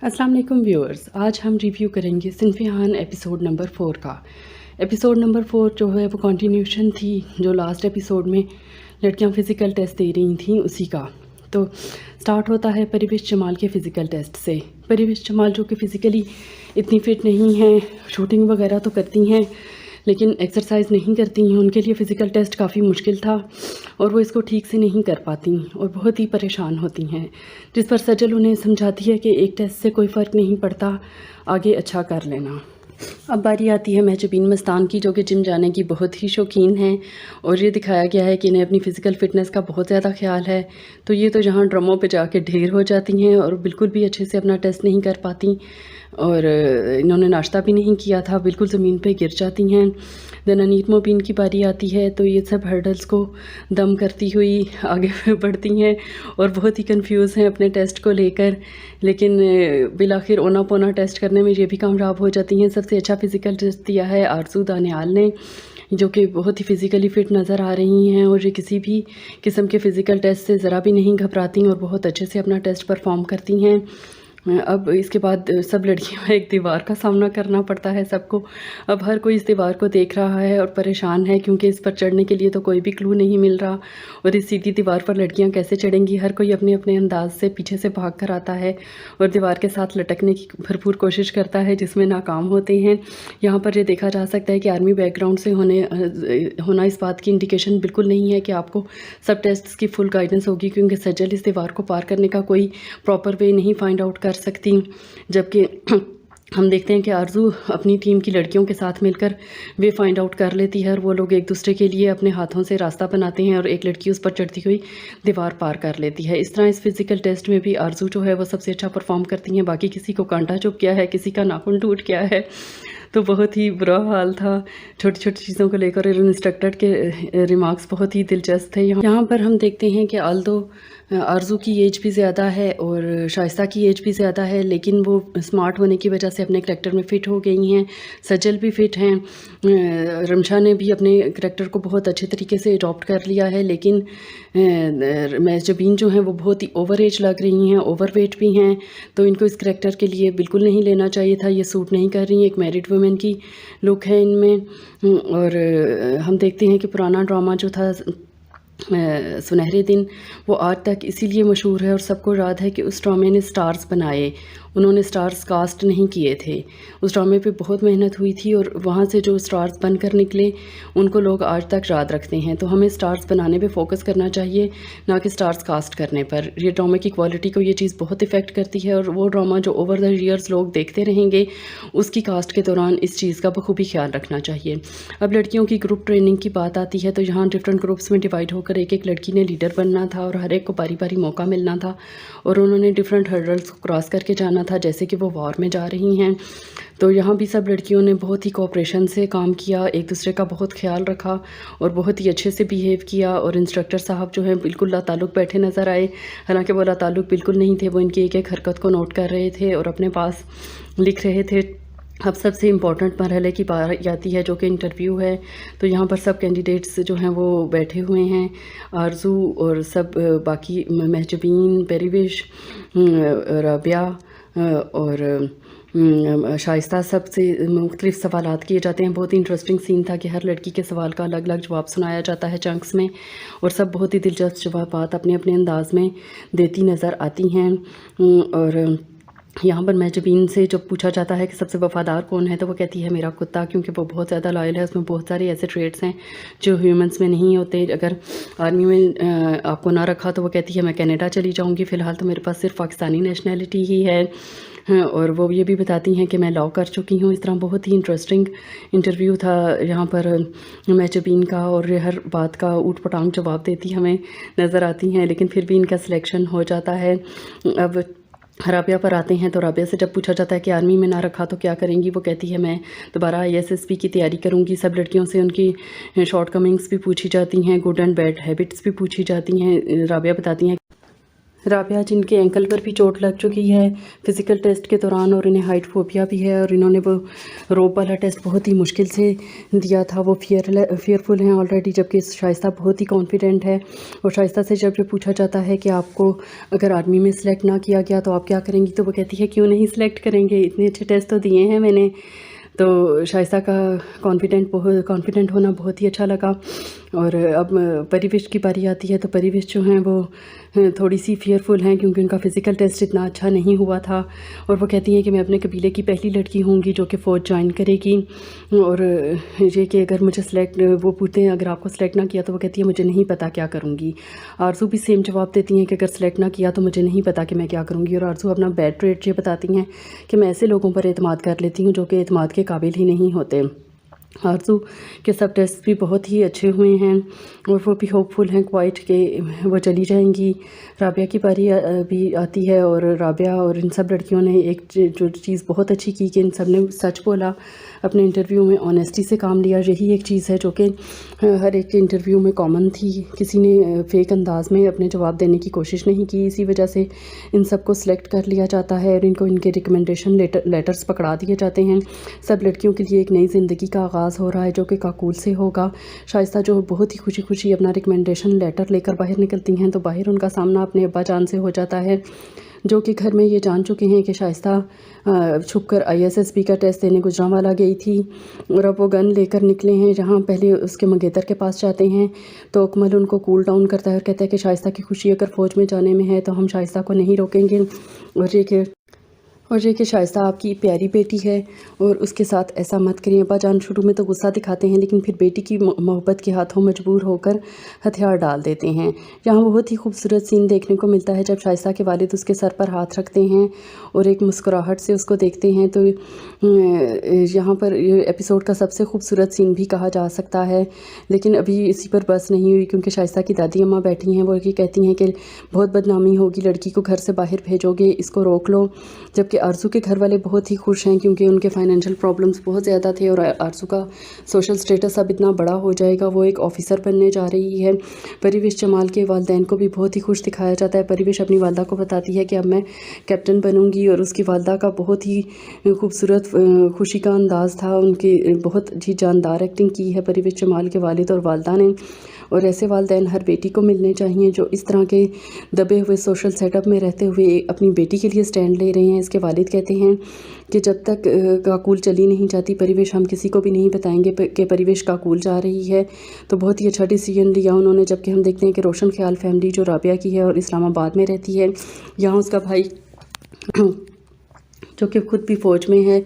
अस्सलाम वालेकुम व्यूअर्स, आज हम रिव्यू करेंगे सिनफिहान एपिसोड नंबर 4 का। एपिसोड नंबर 4 जो है वो कंटिन्यूशन थी जो लास्ट एपिसोड में लड़कियां फ़िज़िकल टेस्ट दे रही थीं उसी का। तो स्टार्ट होता है परवेश जमाल के फ़िज़िकल टेस्ट से। परवेश जमाल जो कि फ़िज़िकली इतनी फ़िट नहीं हैं, शूटिंग वगैरह तो करती हैं लेकिन एक्सरसाइज नहीं करती हैं, उनके लिए फ़िज़िकल टेस्ट काफ़ी मुश्किल था और वो इसको ठीक से नहीं कर पाती और बहुत ही परेशान होती हैं, जिस पर सजल उन्हें समझाती है कि एक टेस्ट से कोई फ़र्क नहीं पड़ता, आगे अच्छा कर लेना। अब बारी आती है महजबीन मस्तान की, जो कि जिम जाने की बहुत ही शौकीन हैं और ये दिखाया गया है कि इन्हें अपनी फ़िज़िकल फ़िटनेस का बहुत ज़्यादा ख्याल है। तो ये तो जहाँ ड्रमों पे जाके ढेर हो जाती हैं और बिल्कुल भी अच्छे से अपना टेस्ट नहीं कर पाती और इन्होंने नाश्ता भी नहीं किया था, बिल्कुल ज़मीन पे गिर जाती हैं। देन अनीत मोबीन की बारी आती है तो ये सब हर्डल्स को दम करती हुई आगे बढ़ती हैं और बहुत ही कंफ्यूज हैं अपने टेस्ट को लेकर, लेकिन बिलाखिर ओना पोना टेस्ट करने में ये भी कामयाब हो जाती हैं। सबसे अच्छा फ़िज़िकल टेस्ट दिया है आरज़ू दानियाल ने, जो कि बहुत ही फ़िज़िकली फ़िट नज़र आ रही हैं और ये किसी भी किस्म के फ़िज़िकल टेस्ट से ज़रा भी नहीं घबराती और बहुत अच्छे से अपना टेस्ट परफॉर्म करती हैं। अब इसके बाद सब लड़कियों को एक दीवार का सामना करना पड़ता है सबको। अब हर कोई इस दीवार को देख रहा है और परेशान है क्योंकि इस पर चढ़ने के लिए तो कोई भी क्लू नहीं मिल रहा और इस सीधी दीवार पर लड़कियां कैसे चढ़ेंगी। हर कोई अपने अपने अंदाज से पीछे से भाग कर आता है और दीवार के साथ लटकने की भरपूर कोशिश करता है, जिसमें नाकाम होते हैं। यहाँ पर ये देखा जा सकता है कि आर्मी बैकग्राउंड से होना इस बात की इंडिकेशन बिल्कुल नहीं है कि आपको सब टेस्ट्स की फुल गाइडेंस होगी, क्योंकि सजल इस दीवार को पार करने का कोई प्रॉपर वे नहीं फाइंड आउट कर सकती। जबकि हम देखते हैं कि आरज़ू अपनी टीम की लड़कियों के साथ मिलकर वे फाइंड आउट कर लेती है और वो लोग एक दूसरे के लिए अपने हाथों से रास्ता बनाते हैं और एक लड़की उस पर चढ़ती हुई दीवार पार कर लेती है। इस तरह इस फिज़िकल टेस्ट में भी आरज़ू जो है वो सबसे अच्छा परफॉर्म करती हैं। बाकी किसी को कांटा चुभ गया है, किसी का नाखून टूट गया है, तो बहुत ही बुरा हाल था। छोटी छोटी चीज़ों को लेकर इंस्ट्रक्टर के रिमार्क्स बहुत ही दिलचस्प थे। यहाँ पर हम देखते हैं कि आल्दो आरज़ू की एज भी ज़्यादा है और शाइस्ता की एज भी ज़्यादा है, लेकिन वो स्मार्ट होने की वजह से अपने करैक्टर में फ़िट हो गई हैं। सजल भी फ़िट हैं। रमशा ने भी अपने करैक्टर को बहुत अच्छे तरीके से अडॉप्ट कर लिया है, लेकिन महजबीन जो हैं वो बहुत ही ओवर एज लग रही हैं, ओवर वेट भी हैं, तो इनको इस करैक्टर के लिए बिल्कुल नहीं लेना चाहिए था। ये सूट नहीं कर रही हैं, एक मैरिड वुमेन की लुक है इनमें। और हम देखते हैं कि पुराना ड्रामा जो था सुनहरे दिन, वो आज तक इसीलिए मशहूर है और सबको याद है कि उस ड्रामे ने स्टार्स बनाए, उन्होंने स्टार्स कास्ट नहीं किए थे। उस ड्रामे पे बहुत मेहनत हुई थी और वहाँ से जो स्टार्स बनकर निकले उनको लोग आज तक याद रखते हैं। तो हमें स्टार्स बनाने पे फोकस करना चाहिए, ना कि स्टार्स कास्ट करने पर। ये ड्रामे की क्वालिटी को ये चीज़ बहुत इफ़ेक्ट करती है और वो ड्रामा जो ओवर द ईयर्स लोग देखते रहेंगे, उसकी कास्ट के दौरान इस चीज़ का बखूबी ख्याल रखना चाहिए। अब लड़कियों की ग्रुप ट्रेनिंग की बात आती है तो यहाँ डिफरेंट ग्रुप्स में डिवाइड होकर एक एक लड़की ने लीडर बनना था और हर एक को बारी बारी मौका मिलना था और उन्होंने डिफरेंट हर्डल्स को क्रॉस करके जाना था, जैसे कि वो वॉर में जा रही हैं। तो यहाँ भी सब लड़कियों ने बहुत ही कोऑपरेशन से काम किया, एक दूसरे का बहुत ख्याल रखा और बहुत ही अच्छे से बिहेव किया। और इंस्ट्रक्टर साहब जो हैं बिल्कुल लाताल्लुक़ बैठे नज़र आए, हालांकि वो लाताल्लुक़ बिल्कुल नहीं थे, वो इनकी एक एक हरकत को नोट कर रहे थे और अपने पास लिख रहे थे। अब सबसे इम्पॉर्टेंट मरहले की बात आती है जो कि इंटरव्यू है। तो यहाँ पर सब कैंडिडेट्स जो हैं वो बैठे हुए हैं, आरज़ू और सब बाकी महजबीन, परवेश, राबिया और शाइस्ता, सबसे मुख्तलिफ सवालात किए जाते हैं। बहुत ही इंटरेस्टिंग सीन था कि हर लड़की के सवाल का अलग अलग जवाब सुनाया जाता है चंक्स में और सब बहुत ही दिलचस्प जवाबात अपने अपने अंदाज में देती नज़र आती हैं। और यहाँ पर महजबीन से जब पूछा जाता है कि सबसे वफ़ादार कौन है, तो वो कहती है मेरा कुत्ता, क्योंकि वो बहुत ज़्यादा लॉयल है। उसमें बहुत सारे ऐसे ट्रेड्स हैं जो ह्यूमंस में नहीं होते। अगर आर्मी में आपको ना रखा तो वो कहती है मैं कनाडा चली जाऊँगी, फ़िलहाल तो मेरे पास सिर्फ पाकिस्तानी नेशनैलिटी ही है। और वो ये भी बताती हैं कि मैं लॉ कर चुकी हूँ। इस तरह बहुत ही इंटरेस्टिंग इंटरव्यू था यहाँ पर महजबीन का और हर बात का ऊट पटांग जवाब देती हमें नज़र आती हैं, लेकिन फिर भी इनका सिलेक्शन हो जाता है। अब राबिया पर आते हैं तो राबिया से जब पूछा जाता है कि आर्मी में ना रखा तो क्या करेंगी, वो कहती है मैं दोबारा ISSP की तैयारी करूंगी। सब लड़कियों से उनकी शॉर्ट कमिंग्स भी पूछी जाती हैं, गुड एंड बैड हैबिट्स भी पूछी जाती हैं। राबिया बताती हैं رابعہ جن کے اینکل پر بھی چوٹ لگ چکی ہے فزیکل ٹیسٹ کے دوران، اور انہیں ہائٹ فوبیا بھی ہے، اور انہوں نے وہ روپ والا ٹیسٹ بہت ہی مشکل سے دیا تھا، وہ فیئرفل ہیں آلریڈی، جبکہ شائستہ بہت ہی کانفیڈنٹ ہے. اور شائستہ سے جب یہ پوچھا جاتا ہے کہ آپ کو اگر آرمی میں سلیکٹ نہ کیا گیا تو آپ کیا کریں گی، تو وہ کہتی ہے کیوں نہیں سلیکٹ کریں گے، اتنے اچھے ٹیسٹ تو دیے ہیں میں نے. تو شائستہ کا کانفیڈنٹ ہونا بہت ہی اچھا لگا. اور اب پریوش کی باری آتی ہے، تو پریوش جو ہیں وہ تھوڑی سی فیئرفل ہیں کیونکہ ان کا فزیکل ٹیسٹ اتنا اچھا نہیں ہوا تھا، اور وہ کہتی ہیں کہ میں اپنے قبیلے کی پہلی لڑکی ہوں گی جو کہ فوج جوائن کرے گی. اور یہ کہ اگر مجھے وہ پوچھتے ہیں اگر آپ کو سلیکٹ نہ کیا، تو وہ کہتی ہے مجھے نہیں پتا کیا کروں گی. آرزو بھی سیم جواب دیتی ہیں کہ اگر سلیکٹ نہ کیا تو مجھے نہیں پتا کہ میں کیا کروں گی. اور آرزو اپنا بیڈ ٹریٹ یہ بتاتی ہیں کہ میں ایسے لوگوں پر اعتماد کر لیتی ہوں جو کہ اعتماد کے قابل ہی نہیں ہوتے. آرزو کے سب ٹیسٹ بھی بہت ہی اچھے ہوئے ہیں، اور وہ بھی ہوپ فل ہیں کوائٹ کہ وہ چلی جائیں گی. رابعہ کی باری بھی آتی ہے، اور رابعہ اور ان سب لڑکیوں نے ایک جو چیز بہت اچھی کی کہ ان سب نے سچ بولا اپنے انٹرویو میں، آنیسٹی سے کام لیا. یہی ایک چیز ہے جو کہ ہر ایک انٹرویو میں کامن تھی، کسی نے فیک انداز میں اپنے جواب دینے کی کوشش نہیں کی. اسی وجہ سے ان سب کو سلیکٹ کر لیا جاتا ہے، اور ان کے ریکمنڈیشن لیٹرز پکڑا دیے جاتے ہیں. سب لڑکیوں کے لیے ایک نئی زندگی کا آغاز ہو رہا ہے جو کہ کاکول سے ہوگا. شائستہ جو بہت ہی خوشی اپنا ریکمنڈیشن لیٹر لے کر باہر نکلتی ہیں، تو باہر ان کا سامنا اپنے ابا جان سے ہو جاتا ہے، جو کہ گھر میں یہ جان چکے ہیں کہ شائستہ چھپ کر ISSB کا ٹیسٹ دینے گجرانوالہ گئی تھی. اور اب وہ گن لے کر نکلے ہیں، جہاں پہلے اس کے منگیتر کے پاس جاتے ہیں تو اکمل ان کو کول ڈاؤن کرتا ہے اور کہتا ہے کہ شائستہ کی خوشی اگر فوج میں جانے میں ہے تو ہم شائستہ کو نہیں روکیں گے. اور یہ کہ شائستہ آپ کی پیاری بیٹی ہے اور اس کے ساتھ ایسا مت کریں. ابا جان شروع میں تو غصہ دکھاتے ہیں، لیکن پھر بیٹی کی محبت کے ہاتھوں مجبور ہو کر ہتھیار ڈال دیتے ہیں. یہاں بہت ہی خوبصورت سین دیکھنے کو ملتا ہے جب شائستہ کے والد اس کے سر پر ہاتھ رکھتے ہیں اور ایک مسکراہٹ سے اس کو دیکھتے ہیں. تو یہاں پر ایپیسوڈ کا سب سے خوبصورت سین بھی کہا جا سکتا ہے، لیکن ابھی اسی پر بس نہیں ہوئی کیونکہ شائستہ کی دادی اماں بیٹھی ہیں. وہ یہ کہتی ہیں کہ بہت بدنامی ہوگی، لڑکی کو گھر سے باہر بھیجو گے، اس کو روک لو. جبکہ آرزو کے گھر والے بہت ہی خوش ہیں کیونکہ ان کے فائنینشیل پرابلمز بہت زیادہ تھے، اور آرزو کا سوشل سٹیٹس اب اتنا بڑا ہو جائے گا، وہ ایک آفیسر بننے جا رہی ہے. پریوش جمال کے والدین کو بھی بہت ہی خوش دکھایا جاتا ہے. پریوش اپنی والدہ کو بتاتی ہے کہ اب میں کیپٹن بنوں گی، اور اس کی والدہ کا بہت ہی خوبصورت خوشی کا انداز تھا. ان کی بہت ہی جاندار ایکٹنگ کی ہے پریوش جمال کے والد اور والدہ نے. اور ایسے والدین ہر بیٹی کو ملنے چاہیے جو اس طرح کے دبے ہوئے سوشل سیٹ اپ میں رہتے ہوئے اپنی بیٹی کے لیے سٹینڈ لے رہے ہیں. اس کے والد کہتے ہیں کہ جب تک کاکول چلی نہیں جاتی پریوش، ہم کسی کو بھی نہیں بتائیں گے کہ پریوش کاکول جا رہی ہے. تو بہت ہی اچھا ڈیسیجن لیا انہوں نے. جبکہ ہم دیکھتے ہیں کہ روشن خیال فیملی جو رابعہ کی ہے اور اسلام آباد میں رہتی ہے، یہاں اس کا بھائی جو کہ خود بھی فوج میں ہے،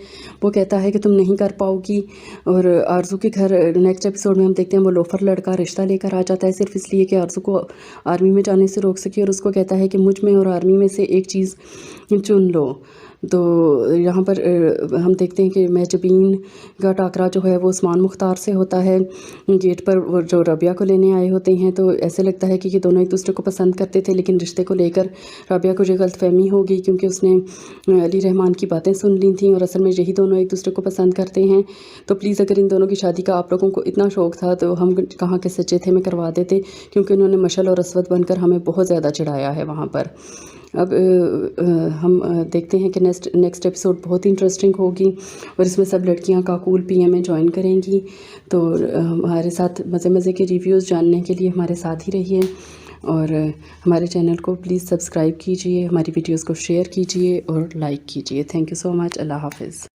وہ کہتا ہے کہ تم نہیں کر پاؤ گی. اور آرزو کے گھر نیکسٹ ایپیسوڈ میں ہم دیکھتے ہیں وہ لوفر لڑکا رشتہ لے کر آ جاتا ہے صرف اس لیے کہ آرزو کو آرمی میں جانے سے روک سکے، اور اس کو کہتا ہے کہ مجھ میں اور آرمی میں سے ایک چیز چن لو. تو یہاں پر ہم دیکھتے ہیں کہ مہجبین کا ٹاکرا جو ہے وہ عثمان مختار سے ہوتا ہے گیٹ پر، وہ جو رابعہ کو لینے آئے ہوتے ہیں. تو ایسے لگتا ہے کہ یہ دونوں ایک دوسرے کو پسند کرتے تھے، لیکن رشتے کو لے کر رابعہ کو یہ غلط فہمی ہو گئی کیونکہ اس نے علی رحمان کی باتیں سن لی تھیں، اور اصل میں یہی دونوں ایک دوسرے کو پسند کرتے ہیں. تو پلیز اگر ان دونوں کی شادی کا آپ لوگوں کو اتنا شوق تھا تو ہم کہاں کے سچے تھے، میں کروا دیتے، کیونکہ انہوں نے مشعل اور اسود بن کر ہمیں بہت زیادہ چڑھایا ہے وہاں پر. اب ہم دیکھتے ہیں کہ نیکسٹ ایپیسوڈ بہت ہی انٹرسٹنگ ہوگی، اور اس میں سب لڑکیاں کاکول PM میں جوائن کریں گی. تو ہمارے ساتھ مزے کے ریویوز جاننے کے لیے ہمارے ساتھ ہی رہیے، اور ہمارے چینل کو پلیز سبسکرائب کیجئے، ہماری ویڈیوز کو شیئر کیجئے اور لائک کیجئے. تھینک یو سو مچ. اللہ حافظ.